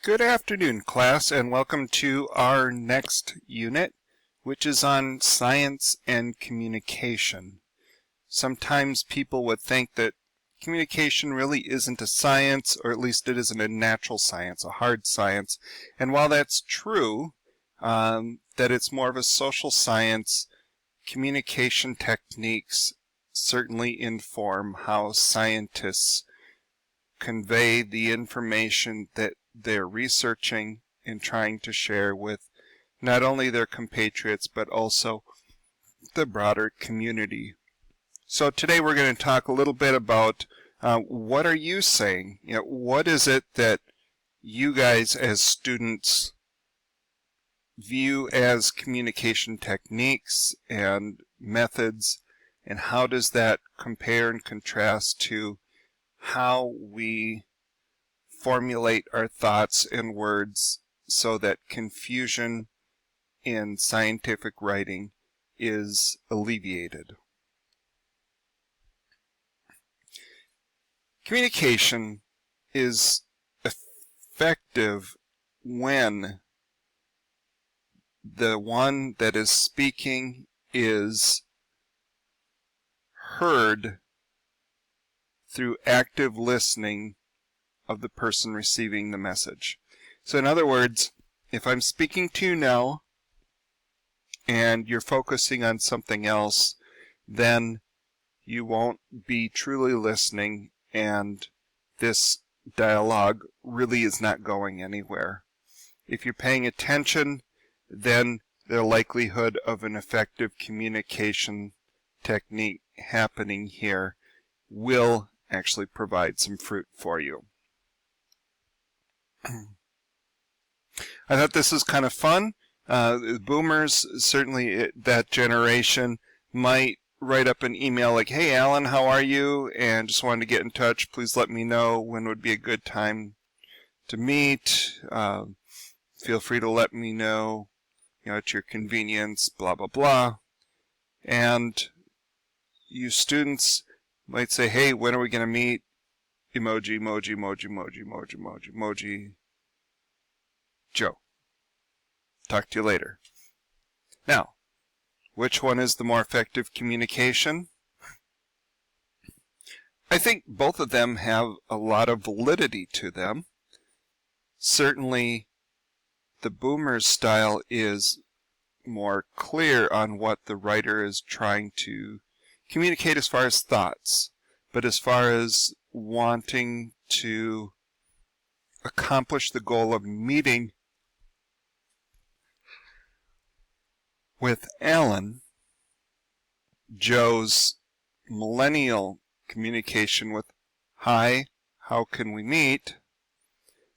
Good afternoon, class, and welcome to our next unit, which is on science and communication. Sometimes people would think that communication really isn't a science, or at least it isn't a natural science, a hard science. And while that's true, that it's more of a social science, communication techniques certainly inform how scientists convey the information that they're researching and trying to share with not only their compatriots but also the broader community. So today we're going to talk a little bit about what are you saying? What is it that you guys as students view as communication techniques and methods, and how does that compare and contrast to how we formulate our thoughts and words so that confusion in scientific writing is alleviated. Communication is effective when the one that is speaking is heard through active listening of the person receiving the message. So in other words, if I'm speaking to you now and you're focusing on something else, then you won't be truly listening and this dialogue really is not going anywhere. If you're paying attention, then the likelihood of an effective communication technique happening here will actually provide some fruit for you. I thought this was kind of fun. Boomers, certainly that generation, might write up an email like, "Hey Alan, how are you? And just wanted to get in touch. Please let me know when would be a good time to meet. Feel free to let me know, at your convenience, blah, blah, blah." And you students might say, "Hey, when are we going to meet? Emoji, emoji, emoji, emoji, emoji, emoji, emoji. Joe. Talk to you later." Now, which one is the more effective communication? I think both of them have a lot of validity to them. Certainly, the boomer's style is more clear on what the writer is trying to communicate as far as thoughts, but as far as wanting to accomplish the goal of meeting with Alan, Joe's millennial communication with "Hi, how can we meet?"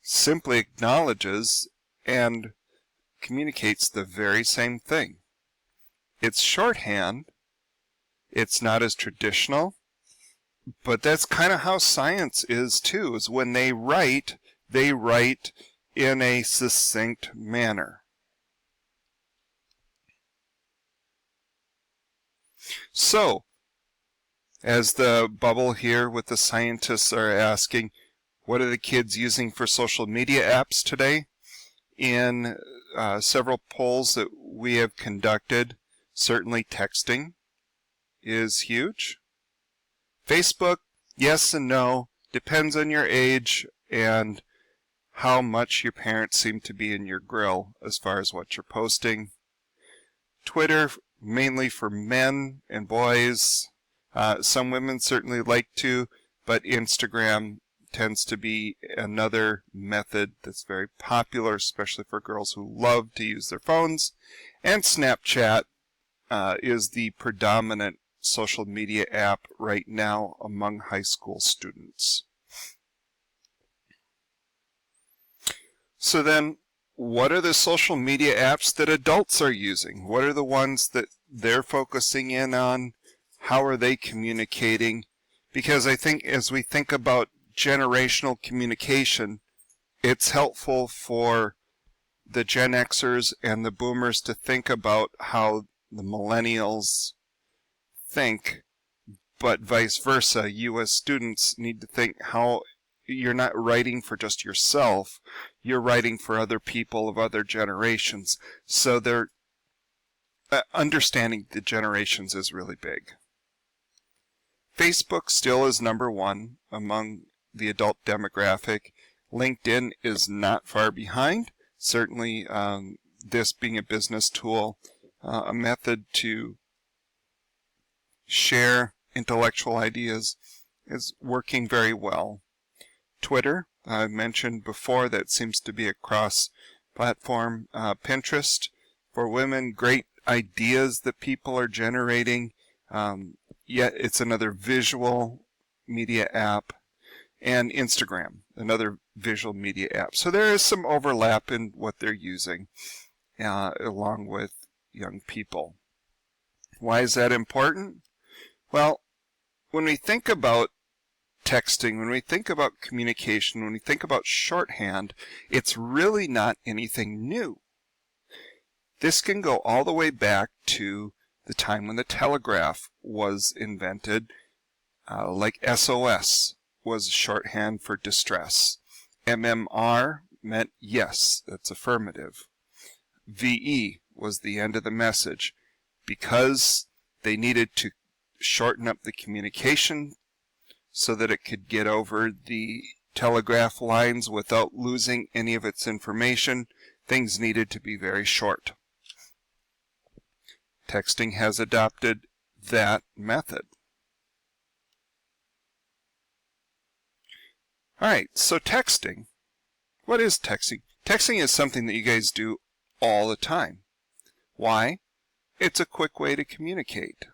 simply acknowledges and communicates the very same thing. It's shorthand, it's not as traditional, but that's kind of how science is too, is when they write in a succinct manner. So, as the bubble here with the scientists are asking, what are the kids using for social media apps today? In several polls that we have conducted, certainly texting is huge. Facebook, yes and no, depends on your age and how much your parents seem to be in your grill as far as what you're posting. Twitter, mainly for men and boys. Some women certainly like to, but Instagram tends to be another method that's very popular, especially for girls who love to use their phones. And Snapchat is the predominant social media app right now among high school students. So then, what are the social media apps that adults are using? What are the ones that they're focusing in on? How are they communicating? Because I think as we think about generational communication, it's helpful for the Gen Xers and the Boomers to think about how the Millennials think, but vice versa. You as students need to think, how you're not writing for just yourself, you're writing for other people of other generations. So they're understanding the generations is really big. Facebook still is #1 among the adult demographic. LinkedIn is not far behind. Certainly, this being a business tool, a method to share intellectual ideas, is working very well. Twitter, I mentioned before, that seems to be a cross-platform. Pinterest, for women, great ideas that people are generating, yet it's another visual media app. And Instagram, another visual media app. So there is some overlap in what they're using, along with young people. Why is that important? Well, when we think about texting, when we think about communication, when we think about shorthand, it's really not anything new. This can go all the way back to the time when the telegraph was invented, like SOS was shorthand for distress. MMR meant yes, that's affirmative. VE was the end of the message. Because they needed to shorten up the communication so that it could get over the telegraph lines without losing any of its information, things needed to be very short. Texting has adopted that method. Alright, so texting. What is texting? Texting is something that you guys do all the time. Why? It's a quick way to communicate.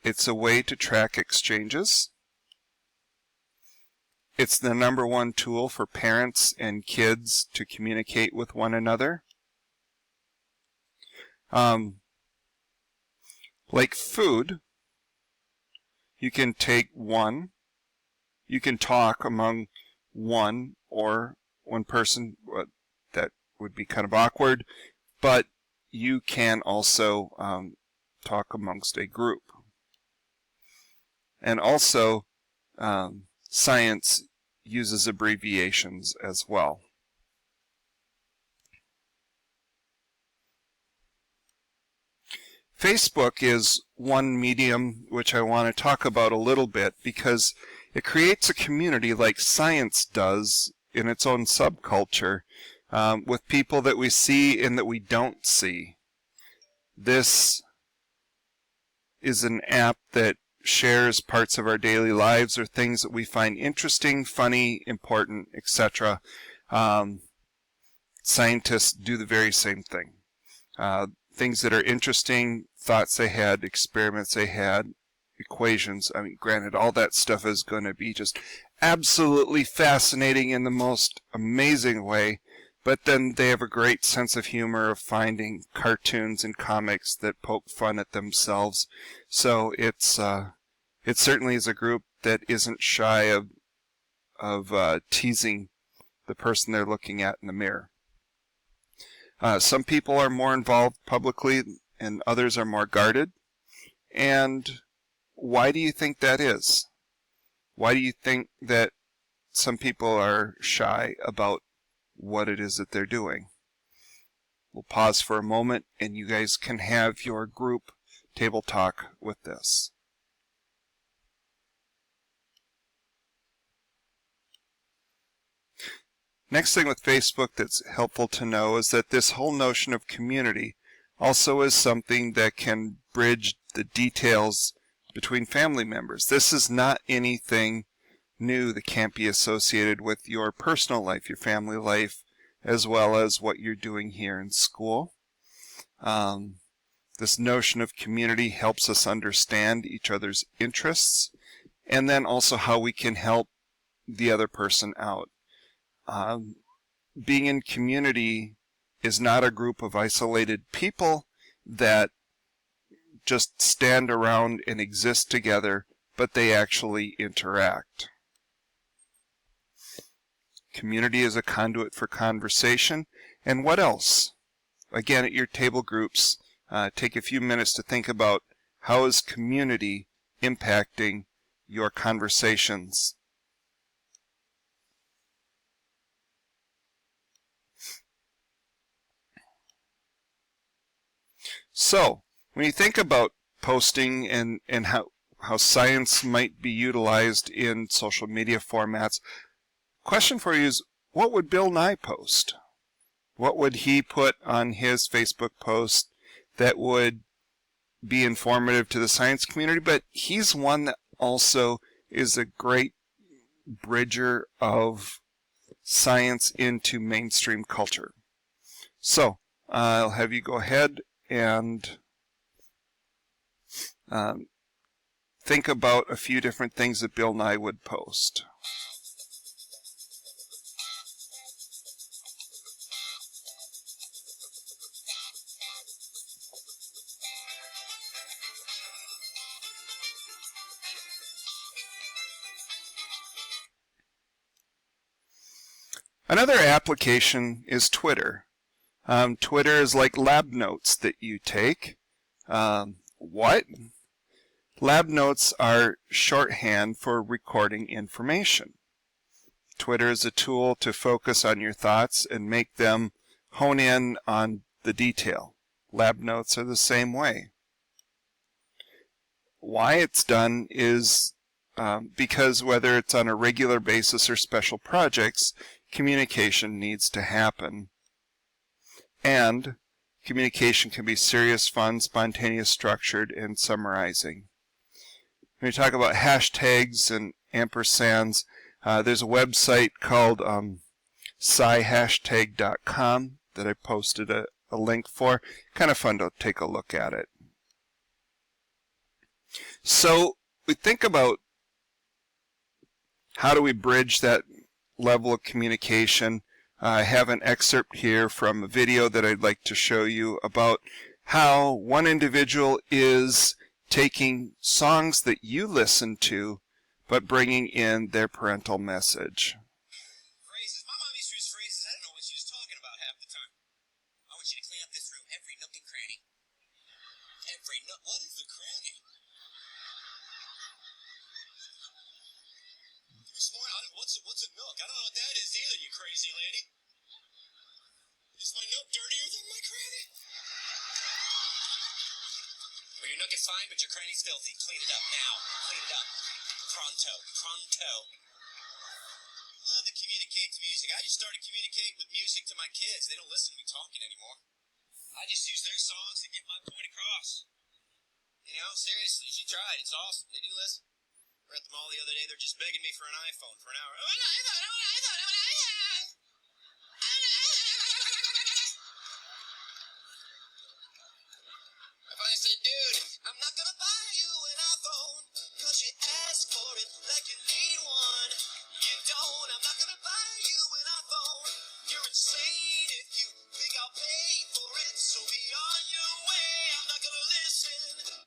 It's a way to track exchanges. It's the #1 tool for parents and kids to communicate with one another. Like food, you can take one, you can talk among one person, that would be kind of awkward, but you can also talk amongst a group. And also, science uses abbreviations as well. Facebook is one medium which I want to talk about a little bit because it creates a community like science does in its own subculture, with people that we see and that we don't see. This is an app that shares parts of our daily lives or things that we find interesting, funny, important, etc. Scientists do the very same thing. Things that are interesting, thoughts they had, experiments they had, equations. I mean, granted, all that stuff is going to be just absolutely fascinating in the most amazing way, but then they have a great sense of humor of finding cartoons and comics that poke fun at themselves. So it certainly is a group that isn't shy of teasing the person they're looking at in the mirror. Some people are more involved publicly and others are more guarded. And why do you think that is? Why do you think that some people are shy about what it is that they're doing? We'll pause for a moment and you guys can have your group table talk with this. Next thing with Facebook that's helpful to know is that this whole notion of community also is something that can bridge the details between family members. This is not anything new that can't be associated with your personal life, your family life, as well as what you're doing here in school. This notion of community helps us understand each other's interests and then also how we can help the other person out. Being in community is not a group of isolated people that just stand around and exist together, but they actually interact. Community is a conduit for conversation. And what else? Again, at your table groups, take a few minutes to think about how is community impacting your conversations. So, when you think about posting and how science might be utilized in social media formats, question for you is, what would Bill Nye post? What would he put on his Facebook post that would be informative to the science community? But he's one that also is a great bridger of science into mainstream culture. So I'll have you go ahead and think about a few different things that Bill Nye would post. Another application is Twitter. Twitter is like lab notes that you take. What? Lab notes are shorthand for recording information. Twitter is a tool to focus on your thoughts and make them hone in on the detail. Lab notes are the same way. Why it's done is because whether it's on a regular basis or special projects, communication needs to happen. And communication can be serious, fun, spontaneous, structured, and summarizing. When you talk about hashtags and ampersands, there's a website called scihashtag.com that I posted a link for. Kind of fun to take a look at it. So we think about how do we bridge that level of communication. I have an excerpt here from a video that I'd like to show you about how one individual is taking songs that you listen to, but bringing in their parental message. Phrases. My mom used to use phrases. I don't know what she was talking about half the time. I want you to clean up this room, every nook and cranny. Every nook. What is a cranny? This morning, what's a nook? I don't know what that is either, you crazy lady. Is my nook dirtier than my cranny? Well, your nook is fine, but your cranny's filthy. Clean it up now. Clean it up. Pronto. Pronto. I love to communicate to music. I just started communicating with music to my kids. They don't listen to me talking anymore. I just use their songs to get my point across. You know, seriously, you should try it. It's awesome. They do listen. We're at the mall the other day. They're just begging me for an iPhone for an hour. Oh, an iPhone, an iPhone, an iPhone. I finally said, dude, I'm not gonna buy you an iPhone, cause you asked for it like you need one. You don't, I'm not gonna buy you an iPhone. You're insane if you think I'll pay for it, so be on your way, I'm not gonna listen.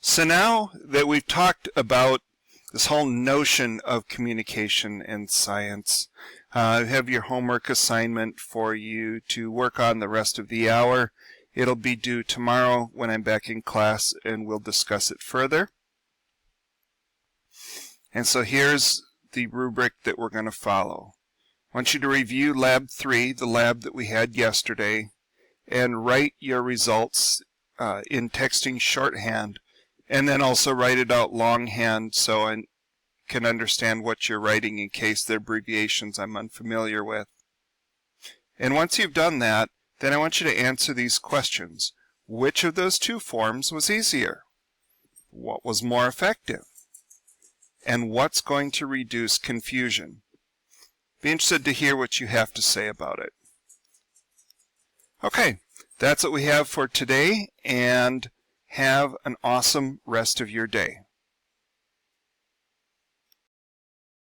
So now that we've talked about this whole notion of communication and science, I have your homework assignment for you to work on the rest of the hour. It'll be due tomorrow when I'm back in class, and we'll discuss it further. And so here's the rubric that we're going to follow. I want you to review Lab 3, the lab that we had yesterday, and write your results in texting shorthand, and then also write it out longhand so I can understand what you're writing in case they're abbreviations I'm unfamiliar with. And once you've done that, then I want you to answer these questions. Which of those two forms was easier? What was more effective? And what's going to reduce confusion? Be interested to hear what you have to say about it. Okay, that's what we have for today, and have an awesome rest of your day.